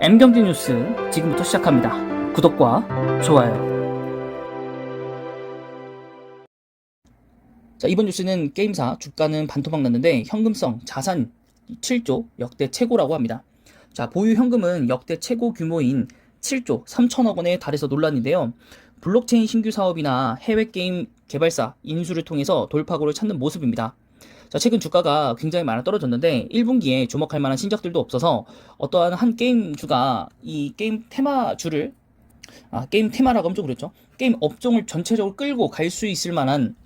M경제 뉴스 지금부터 시작합니다. 구독과 좋아요. 자, 이번 뉴스는 게임사 주가는 반토막 났는데 현금성 자산 7조 역대 최고라고 합니다. 자, 보유 현금은 역대 최고 규모인 7조 3천억 원에 달해서 논란인데요. 블록체인 신규 사업이나 해외 게임 개발사 인수를 통해서 돌파구를 찾는 모습입니다. 자, 최근 주가가 굉장히 많이 떨어졌는데 1분기에 주목할 만한 신작들도 없어서 어떠한 한 게임주가 이 게임 테마주를 게임 테마라고 하면 좀 그렇죠. 게임 업종을 전체적으로 끌고 갈 수 있을 만한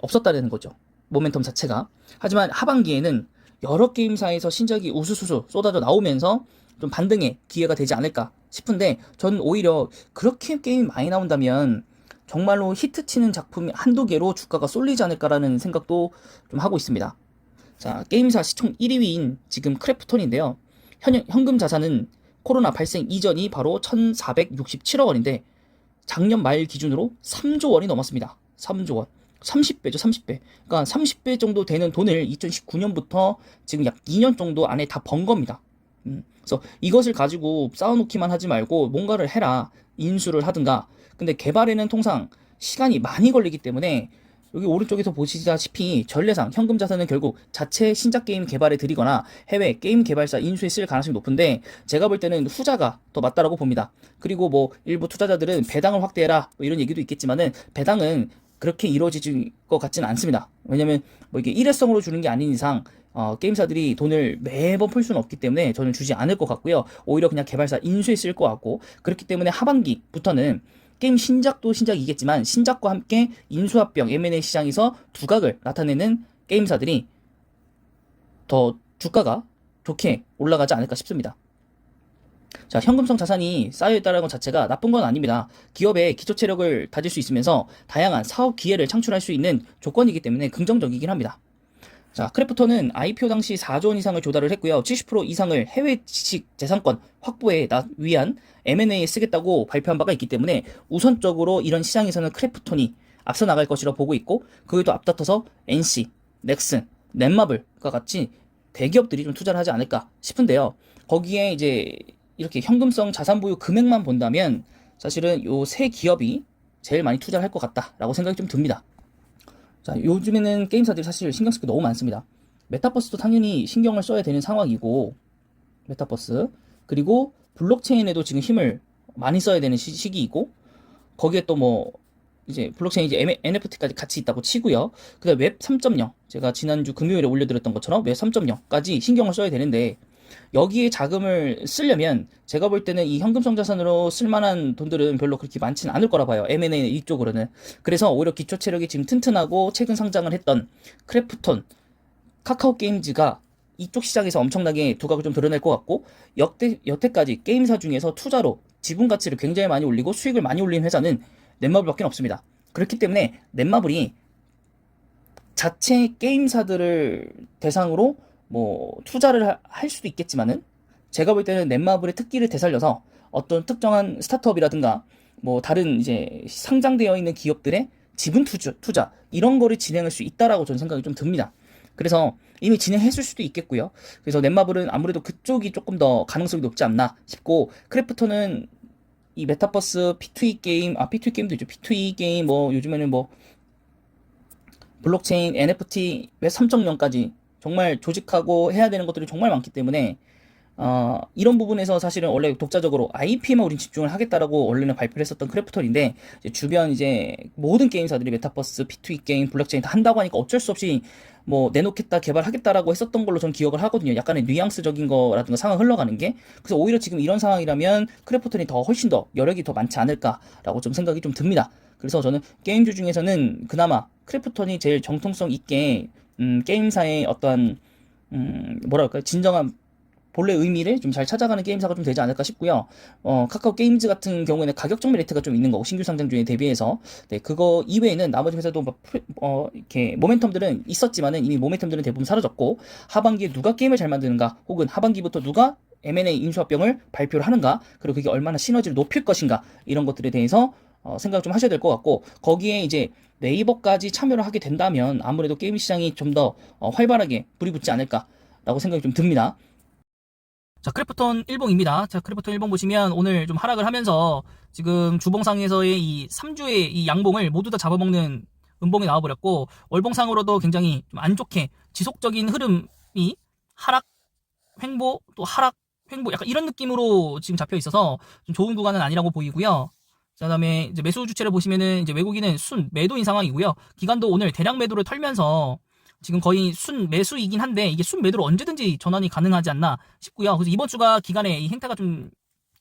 없었다는 거죠. 모멘텀 자체가. 하지만 하반기에는 여러 게임사에서 신작이 우수수수 쏟아져 나오면서 좀 반등의 기회가 되지 않을까 싶은데, 저는 오히려 그렇게 게임이 많이 나온다면 정말로 히트치는 작품이 한두 개로 주가가 쏠리지 않을까라는 생각도 좀 하고 있습니다. 자, 게임사 시총 1위인 지금 크래프톤인데요. 현금 자산은 코로나 발생 이전이 바로 1467억 원인데 작년 말 기준으로 3조 원이 넘었습니다. 3조 원. 30배죠, 30배. 그러니까 30배 정도 되는 돈을 2019년부터 지금 약 2년 정도 안에 다 번 겁니다. 그래서 이것을 가지고 쌓아놓기만 하지 말고 뭔가를 해라. 인수를 하든가. 근데 개발에는 통상 시간이 많이 걸리기 때문에 여기 오른쪽에서 보시다시피 전례상 현금 자산은 결국 자체 신작 게임 개발에 들이거나 해외 게임 개발사 인수에 쓸 가능성이 높은데, 제가 볼 때는 후자가 더 맞다라고 봅니다. 그리고 뭐 일부 투자자들은 배당을 확대해라 뭐 이런 얘기도 있겠지만은 배당은 그렇게 이루어질 것 같지는 않습니다. 왜냐면 뭐 이게 일회성으로 주는 게 아닌 이상 게임사들이 돈을 매번 풀 수는 없기 때문에 저는 주지 않을 것 같고요. 오히려 그냥 개발사 인수에 쓸 것 같고, 그렇기 때문에 하반기부터는 게임 신작도 신작이겠지만 신작과 함께 인수합병 M&A 시장에서 두각을 나타내는 게임사들이 더 주가가 좋게 올라가지 않을까 싶습니다. 자, 현금성 자산이 쌓여있다는 것 자체가 나쁜 건 아닙니다. 기업의 기초 체력을 다질 수 있으면서 다양한 사업 기회를 창출할 수 있는 조건이기 때문에 긍정적이긴 합니다. 자, 크래프톤은 IPO 당시 4조 원 이상을 조달을 했고요. 70% 이상을 해외 지식 재산권 확보에 위한 M&A에 쓰겠다고 발표한 바가 있기 때문에 우선적으로 이런 시장에서는 크래프톤이 앞서 나갈 것이라 보고 있고, 그에도 앞다퉈서 NC, 넥슨, 넷마블과 같이 대기업들이 좀 투자를 하지 않을까 싶은데요. 거기에 이제 이렇게 현금성 자산 보유 금액만 본다면 사실은 요 세 기업이 제일 많이 투자를 할 것 같다라고 생각이 좀 듭니다. 자, 요즘에는 게임사들이 사실 신경 쓸 게 너무 많습니다. 메타버스도 당연히 신경을 써야 되는 상황이고, 메타버스, 그리고 블록체인에도 지금 힘을 많이 써야 되는 시기이고, 거기에 또 뭐 이제 블록체인 이제 NFT까지 같이 있다고 치고요. 그다음 웹 3.0, 제가 지난주 금요일에 올려드렸던 것처럼 웹 3.0까지 신경을 써야 되는데, 여기에 자금을 쓰려면 제가 볼 때는 이 현금성 자산으로 쓸만한 돈들은 별로 그렇게 많지는 않을 거라 봐요. M&A 이쪽으로는. 그래서 오히려 기초 체력이 지금 튼튼하고 최근 상장을 했던 크래프톤, 카카오 게임즈가 이쪽 시장에서 엄청나게 두각을 좀 드러낼 것 같고, 여태까지 게임사 중에서 투자로 지분 가치를 굉장히 많이 올리고 수익을 많이 올린 회사는 넷마블밖에 없습니다. 그렇기 때문에 넷마블이 자체 게임사들을 대상으로 뭐 투자를 할 수도 있겠지만은, 제가 볼 때는 넷마블의 특기를 되살려서 어떤 특정한 스타트업이라든가 뭐 다른 이제 상장되어 있는 기업들의 지분 투자 이런 거를 진행할 수 있다라고 저는 생각이 좀 듭니다. 그래서 이미 진행했을 수도 있겠고요. 그래서 넷마블은 아무래도 그쪽이 조금 더 가능성이 높지 않나 싶고, 크래프톤은 이 메타버스 P2E 게임, P2E 게임도 있죠. P2E 게임, 뭐 요즘에는 뭐 블록체인, NFT, 웹 3.0까지 정말 조직하고 해야 되는 것들이 정말 많기 때문에 이런 부분에서 사실은 원래 독자적으로 IP에만 우린 집중을 하겠다라고 원래는 발표를 했었던 크래프톤인데, 이제 주변 이제 모든 게임사들이 메타버스, P2E 게임, 블록체인 다 한다고 하니까 어쩔 수 없이 뭐 내놓겠다, 개발하겠다라고 했었던 걸로 전 기억을 하거든요. 약간의 뉘앙스적인 거라든가 상황 흘러가는 게. 그래서 오히려 지금 이런 상황이라면 크래프톤이 더 훨씬 더 여력이 더 많지 않을까라고 좀 생각이 좀 듭니다. 그래서 저는 게임주 중에서는 그나마 크래프톤이 제일 정통성 있게 게임사의 어떤 뭐랄까요, 진정한 본래 의미를 좀 잘 찾아가는 게임사가 좀 되지 않을까 싶고요. 카카오 게임즈 같은 경우에는 가격적 메리트가 좀 있는 거고, 신규 상장주에 대비해서. 네, 그거 이외에는 나머지 회사도 이렇게 모멘텀들은 있었지만은 이미 모멘텀들은 대부분 사라졌고, 하반기에 누가 게임을 잘 만드는가, 혹은 하반기부터 누가 M&A 인수합병을 발표를 하는가, 그리고 그게 얼마나 시너지를 높일 것인가, 이런 것들에 대해서 생각을 좀 하셔야 될 것 같고, 거기에 이제 네이버까지 참여를 하게 된다면 아무래도 게임 시장이 좀 더 활발하게 불이 붙지 않을까라고 생각이 좀 듭니다. 자, 크래프톤 일봉입니다. 자, 크래프톤 일봉 보시면 오늘 좀 하락을 하면서 지금 주봉상에서의 이 3주의 이 양봉을 모두 다 잡아먹는 음봉이 나와버렸고, 월봉상으로도 굉장히 좀 안 좋게 지속적인 흐름이 하락, 횡보, 또 하락, 횡보, 약간 이런 느낌으로 지금 잡혀 있어서 좀 좋은 구간은 아니라고 보이고요. 자, 그다음에 이제 매수 주체를 보시면은 이제 외국인은 순 매도인 상황이고요. 기관도 오늘 대량 매도를 털면서 지금 거의 순 매수이긴 한데, 이게 순 매도로 언제든지 전환이 가능하지 않나 싶고요. 그래서 이번 주가 기간에 이 행태가 좀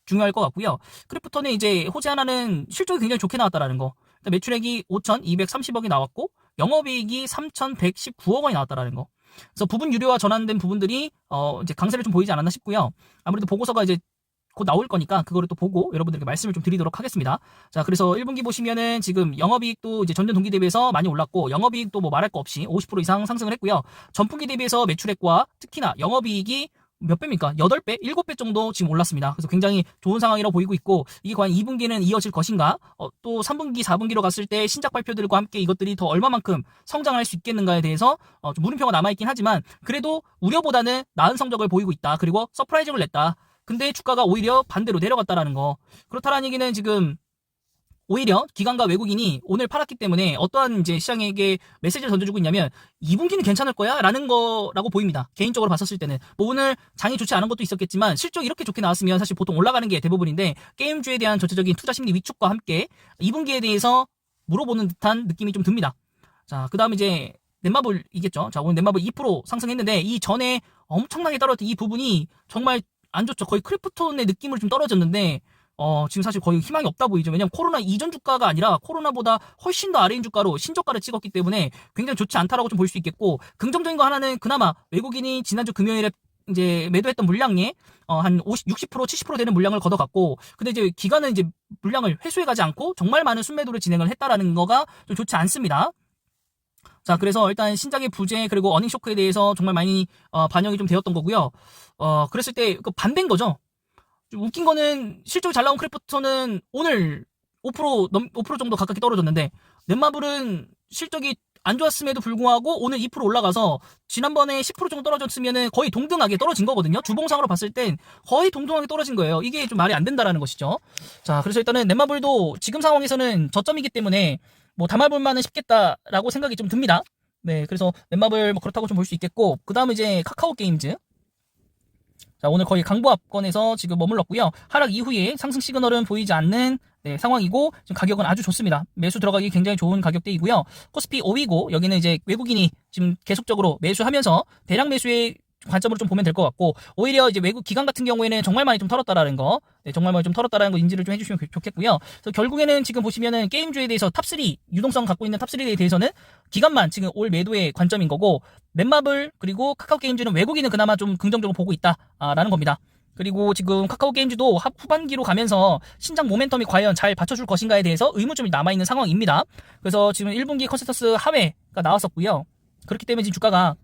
중요할 것 같고요. 크래프톤의 이제 호재 하나는 실적이 굉장히 좋게 나왔다라는 거. 매출액이 5,230억이 나왔고 영업이익이 3,119억 원이 나왔다라는 거. 그래서 부분 유료화 전환된 부분들이 이제 강세를 좀 보이지 않았나 싶고요. 아무래도 보고서가 이제 곧 나올 거니까 그거를 또 보고 여러분들에게 말씀을 좀 드리도록 하겠습니다. 자, 그래서 1분기 보시면은 지금 영업이익도 이제 전년 동기 대비해서 많이 올랐고, 영업이익도 뭐 말할 거 없이 50% 이상 상승을 했고요. 전분기 대비해서 매출액과 특히나 영업이익이 몇 배입니까? 8배? 7배 정도 지금 올랐습니다. 그래서 굉장히 좋은 상황이라고 보이고 있고, 이게 과연 2분기는 이어질 것인가? 또 3분기, 4분기로 갔을 때 신작 발표들과 함께 이것들이 더 얼마만큼 성장할 수 있겠는가에 대해서 좀 물음표가 남아있긴 하지만, 그래도 우려보다는 나은 성적을 보이고 있다. 그리고 서프라이즈를 냈다. 근데 주가가 오히려 반대로 내려갔다라는 거. 그렇다라는 얘기는 지금 오히려 기관과 외국인이 오늘 팔았기 때문에 어떠한 이제 시장에게 메시지를 던져주고 있냐면 2분기는 괜찮을 거야 라는 거라고 보입니다. 개인적으로 봤었을 때는 뭐 오늘 장이 좋지 않은 것도 있었겠지만 실적이 이렇게 좋게 나왔으면 사실 보통 올라가는 게 대부분인데, 게임주에 대한 전체적인 투자 심리 위축과 함께 2분기에 대해서 물어보는 듯한 느낌이 좀 듭니다. 자, 그 다음 이제 넷마블이겠죠. 자, 오늘 넷마블 2% 상승했는데 이 전에 엄청나게 떨어졌던 이 부분이 정말 안 좋죠. 거의 크래프톤의 느낌으로 좀 떨어졌는데 지금 사실 거의 희망이 없다 보이죠. 왜냐면 코로나 이전 주가가 아니라 코로나보다 훨씬 더 아래인 주가로 신저가를 찍었기 때문에 굉장히 좋지 않다라고 좀 볼 수 있겠고, 긍정적인 거 하나는 그나마 외국인이 지난주 금요일에 이제 매도했던 물량에 한 50, 60%, 70% 되는 물량을 걷어갔고, 근데 이제 기관은 이제 물량을 회수해가지 않고 정말 많은 순매도를 진행을 했다라는 거가 좀 좋지 않습니다. 자, 그래서 일단 신작의 부재 그리고 어닝 쇼크에 대해서 정말 많이 반영이 좀 되었던 거고요. 그랬을 때 그 반대인 거죠. 좀 웃긴 거는 실적이 잘 나온 크래프톤은 오늘 5% 정도 가깝게 떨어졌는데, 넷마블은 실적이 안 좋았음에도 불구하고 오늘 2% 올라가서 지난번에 10% 정도 떨어졌으면 거의 동등하게 떨어진 거거든요. 주봉상으로 봤을 땐 거의 동등하게 떨어진 거예요. 이게 좀 말이 안 된다라는 것이죠. 자, 그래서 일단은 넷마블도 지금 상황에서는 저점이기 때문에 뭐 담아볼 만은 싶겠다라고 생각이 좀 듭니다. 네, 그래서 넷마블 뭐 그렇다고 좀 볼 수 있겠고, 그 다음에 이제 카카오 게임즈. 자, 오늘 거의 강보합권에서 지금 머물렀고요. 하락 이후에 상승 시그널은 보이지 않는 상황이고, 지금 가격은 아주 좋습니다. 매수 들어가기 굉장히 좋은 가격대이고요. 코스피 5위고, 여기는 이제 외국인이 지금 계속적으로 매수하면서 대량 매수의 관점으로 좀 보면 될 것 같고, 오히려 이제 외국 기관 같은 경우에는 정말 많이 좀 털었다라는 거, 정말 많이 좀 털었다라는 거 인지를 좀 해주시면 좋겠고요. 그래서 결국에는 지금 보시면은 게임주에 대해서 탑3, 유동성 갖고 있는 탑3에 대해서는 기관만 지금 올 매도의 관점인 거고, 넷마블 그리고 카카오 게임즈는 외국인은 그나마 좀 긍정적으로 보고 있다라는 겁니다. 그리고 지금 카카오 게임즈도 후반기로 가면서 신작 모멘텀이 과연 잘 받쳐줄 것인가에 대해서 의문점이 남아있는 상황입니다. 그래서 지금 1분기 컨센서스 하회가 나왔었고요. 그렇기 때문에 지금 주가가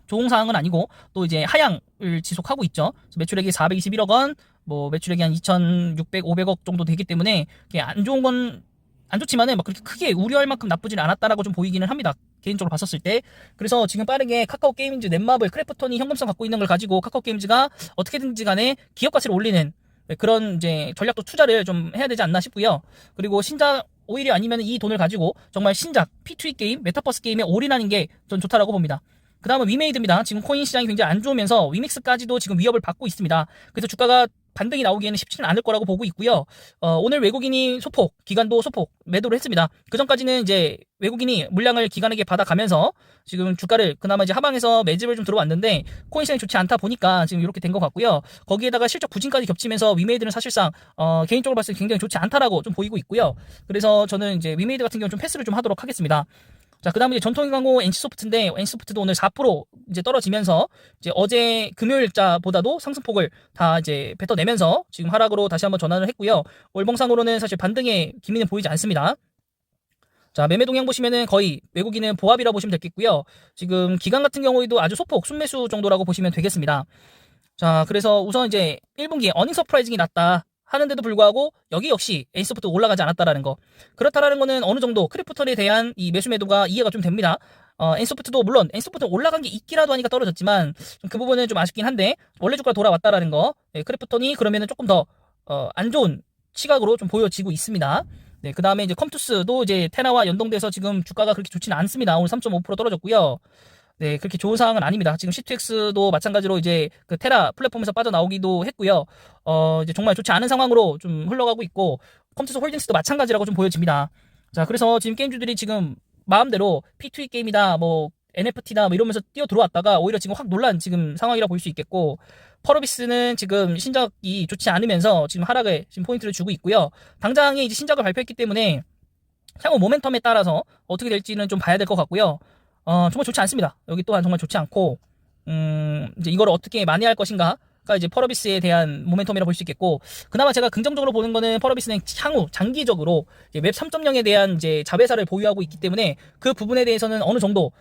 좋은 상황은 아니고 또 이제 하향을 지속하고 있죠. 매출액이 421억 원, 뭐 매출액이 한 2,600, 500억 정도 되기 때문에 안 좋은 건 안 좋지만은 막 그렇게 크게 우려할 만큼 나쁘지는 않았다라고 좀 보이기는 합니다. 개인적으로 봤었을 때. 그래서 지금 빠르게 카카오 게임즈, 넷마블, 크래프톤이 현금성 갖고 있는 걸 가지고 카카오 게임즈가 어떻게든지 간에 기업 가치를 올리는 그런 이제 전략도 투자를 좀 해야 되지 않나 싶고요. 그리고 신작 오히려 아니면 이 돈을 가지고 정말 신작 P2E 게임, 메타버스 게임에 올인하는 게 전 좋다라고 봅니다. 그 다음은 위메이드입니다. 지금 코인 시장이 굉장히 안 좋으면서 위믹스까지도 지금 위협을 받고 있습니다. 그래서 주가가 반등이 나오기에는 쉽지는 않을 거라고 보고 있고요. 오늘 외국인이 소폭, 기관도 소폭 매도를 했습니다. 그 전까지는 이제 외국인이 물량을 기관에게 받아가면서 지금 주가를 그나마 이제 하방에서 매집을 좀 들어왔는데, 코인 시장이 좋지 않다 보니까 지금 이렇게 된 것 같고요. 거기에다가 실적 부진까지 겹치면서 위메이드는 사실상 개인적으로 봤을 때 굉장히 좋지 않다라고 좀 보이고 있고요. 그래서 저는 이제 위메이드 같은 경우 좀 패스를 좀 하도록 하겠습니다. 자, 그 다음에 전통의 광고 NC소프트인데, NC소프트도 오늘 4% 이제 떨어지면서, 이제 어제 금요일자보다도 상승폭을 다 이제 뱉어내면서 지금 하락으로 다시 한번 전환을 했고요. 월봉상으로는 사실 반등의 기미는 보이지 않습니다. 자, 매매 동향 보시면은 거의 외국인은 보합이라고 보시면 되겠고요. 지금 기관 같은 경우에도 아주 소폭 순매수 정도라고 보시면 되겠습니다. 자, 그래서 우선 이제 1분기에 어닝 서프라이징이 났다 하는데도 불구하고 여기 역시 NC소프트 올라가지 않았다라는 거. 그렇다라는 거는 어느 정도 크래프톤에 대한 이 매수 매도가 이해가 좀 됩니다. 엔소프트도 물론 엔소프트 올라간 게 있기라도 하니까 떨어졌지만 그 부분은 좀 아쉽긴 한데 원래 주가 돌아왔다라는 거. 네, 크래프톤이 그러면은 조금 더 안 좋은 시각으로 좀 보여지고 있습니다. 네, 그 다음에 이제 컴투스도 이제 테라와 연동돼서 지금 주가가 그렇게 좋지는 않습니다. 오늘 3.5% 떨어졌고요. 네, 그렇게 좋은 상황은 아닙니다. 지금 C2X도 마찬가지로 이제 그 테라 플랫폼에서 빠져나오기도 했고요. 이제 정말 좋지 않은 상황으로 좀 흘러가고 있고, 컴투스 홀딩스도 마찬가지라고 좀 보여집니다. 자, 그래서 지금 게임주들이 지금 마음대로 P2E 게임이다, 뭐, NFT다, 뭐 이러면서 뛰어 들어왔다가 오히려 지금 확 놀란 지금 상황이라 볼 수 있겠고, 펄어비스는 지금 신작이 좋지 않으면서 지금 하락에 지금 포인트를 주고 있고요. 당장에 이제 신작을 발표했기 때문에 향후 모멘텀에 따라서 어떻게 될지는 좀 봐야 될 것 같고요. 정말 좋지 않습니다. 여기 또한 정말 좋지 않고, 이제 이걸 어떻게 만회할 것인가가 이제 펄어비스에 대한 모멘텀이라 볼 수 있겠고, 그나마 제가 긍정적으로 보는 거는 펄어비스는 향후 장기적으로 이제 웹 3.0에 대한 이제 자회사를 보유하고 있기 때문에 그 부분에 대해서는 어느 정도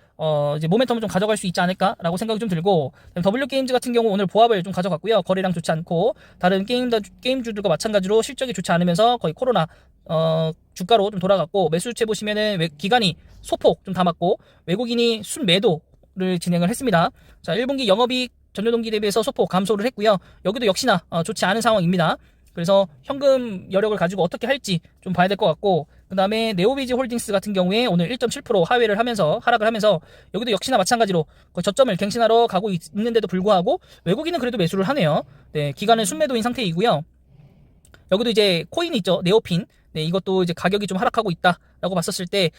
이제 모멘텀을 좀 가져갈 수 있지 않을까라고 생각이 좀 들고, W 게임즈 같은 경우 오늘 보합을 좀 가져갔고요. 거래량 좋지 않고 다른 게임주들과 마찬가지로 실적이 좋지 않으면서 거의 코로나 주가로 좀 돌아갔고, 매수주체 보시면은 기관이 소폭 좀 담았고 외국인이 순매도를 진행을 했습니다. 자, 1분기 영업이익 전년동기 대비해서 소폭 감소를 했고요. 여기도 역시나 좋지 않은 상황입니다. 그래서 현금 여력을 가지고 어떻게 할지 좀 봐야 될 것 같고, 그 다음에 네오비지 홀딩스 같은 경우에 오늘 1.7% 하회를 하면서 하락을 하면서 여기도 역시나 마찬가지로 저점을 갱신하러 가고 있는데도 불구하고 외국인은 그래도 매수를 하네요. 네, 기관은 순매도인 상태이고요. 여기도 이제 코인 있죠, 네오핀. 네, 이것도 이제 가격이 좀 하락하고 있다라고 봤었을 때,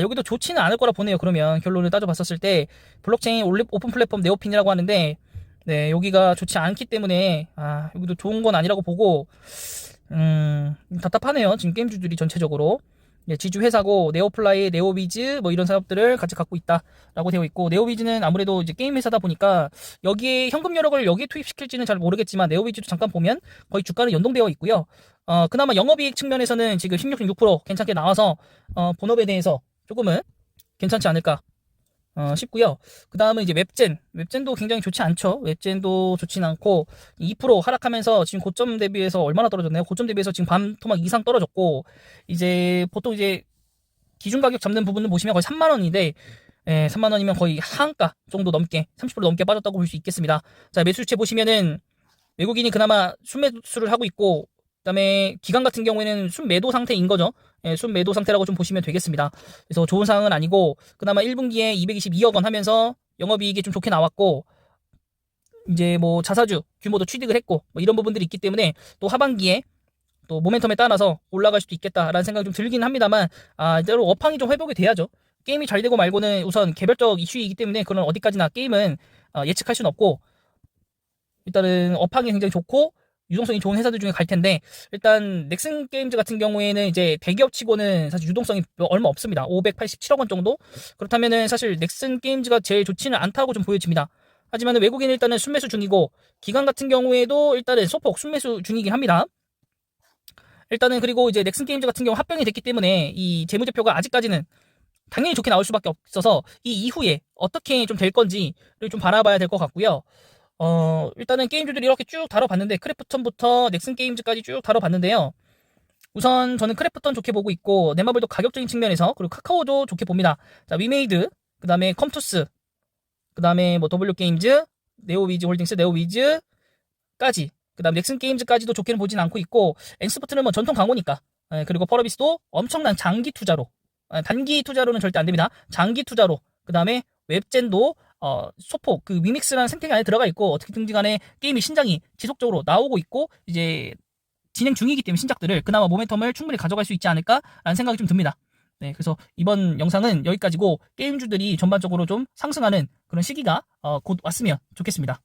여기도 좋지는 않을 거라 보네요. 그러면 결론을 따져봤었을 때, 블록체인 오픈 플랫폼 네오핀이라고 하는데, 네, 여기가 좋지 않기 때문에, 여기도 좋은 건 아니라고 보고, 답답하네요. 지금 게임주들이 전체적으로. 예, 지주 회사고 네오플라이, 네오비즈 뭐 이런 사업들을 같이 갖고 있다라고 되어 있고, 네오비즈는 아무래도 이제 게임 회사다 보니까 여기에 현금 여력을 여기에 투입시킬지는 잘 모르겠지만 네오비즈도 잠깐 보면 거의 주가는 연동되어 있고요. 그나마 영업이익 측면에서는 지금 16.6% 괜찮게 나와서 본업에 대해서 조금은 괜찮지 않을까 싶고요. 그 다음은 이제 웹젠도 굉장히 좋지 않죠. 웹젠도 좋진 않고 2% 하락하면서 지금 고점 대비해서 얼마나 떨어졌나요? 고점 대비해서 지금 반 토막 이상 떨어졌고, 이제 보통 이제 기준 가격 잡는 부분을 보시면 거의 3만 원인데, 3만 원이면 거의 하한가 정도 넘게 30% 넘게 빠졌다고 볼 수 있겠습니다. 자, 매수주체 보시면은 외국인이 그나마 순매수를 하고 있고, 그다음에 기관 같은 경우에는 순매도 상태인 거죠. 순매도 상태라고 좀 보시면 되겠습니다. 그래서 좋은 상황은 아니고, 그나마 1분기에 222억 원 하면서 영업이익이 좀 좋게 나왔고, 이제 뭐 자사주 규모도 취득을 했고, 뭐 이런 부분들이 있기 때문에 또 하반기에 또 모멘텀에 따라서 올라갈 수도 있겠다라는 생각이 좀 들긴 합니다만, 이대로 업황이 좀 회복이 돼야죠. 게임이 잘 되고 말고는 우선 개별적 이슈이기 때문에 그런 어디까지나 게임은 예측할 수는 없고, 일단은 업황이 굉장히 좋고 유동성이 좋은 회사들 중에 갈 텐데, 일단 넥슨 게임즈 같은 경우에는 이제 대기업 치고는 사실 유동성이 얼마 없습니다. 587억 원 정도. 그렇다면은 사실 넥슨 게임즈가 제일 좋지는 않다고 좀 보여집니다. 하지만 외국인은 일단은 순매수 중이고, 기관 같은 경우에도 일단은 소폭 순매수 중이긴 합니다. 일단은 그리고 이제 넥슨 게임즈 같은 경우 합병이 됐기 때문에 이 재무제표가 아직까지는 당연히 좋게 나올 수밖에 없어서 이 이후에 어떻게 좀 될 건지를 좀 바라봐야 될 것 같고요. 일단은 게임주들이 이렇게 쭉 다뤄봤는데, 크래프톤부터 넥슨 게임즈까지 쭉 다뤄봤는데요. 우선 저는 크래프톤 좋게 보고 있고, 넷마블도 가격적인 측면에서, 그리고 카카오도 좋게 봅니다. 자, 위메이드, 그 다음에 컴투스, 그 다음에 뭐 W 게임즈, 네오위즈 홀딩스, 네오위즈까지, 그 다음 넥슨 게임즈까지도 좋게는 보진 않고 있고, 엔스포트는 뭐 전통 강호니까, 그리고 펄어비스도 엄청난 장기 투자로, 단기 투자로는 절대 안 됩니다. 장기 투자로, 그 다음에 웹젠도 소폭 그 위믹스라는 생태계 안에 들어가 있고, 어떻게든지 간에 게임이 신작이 지속적으로 나오고 있고 이제 진행 중이기 때문에 신작들을 그나마 모멘텀을 충분히 가져갈 수 있지 않을까라는 생각이 좀 듭니다. 네, 그래서 이번 영상은 여기까지고, 게임주들이 전반적으로 좀 상승하는 그런 시기가 곧 왔으면 좋겠습니다.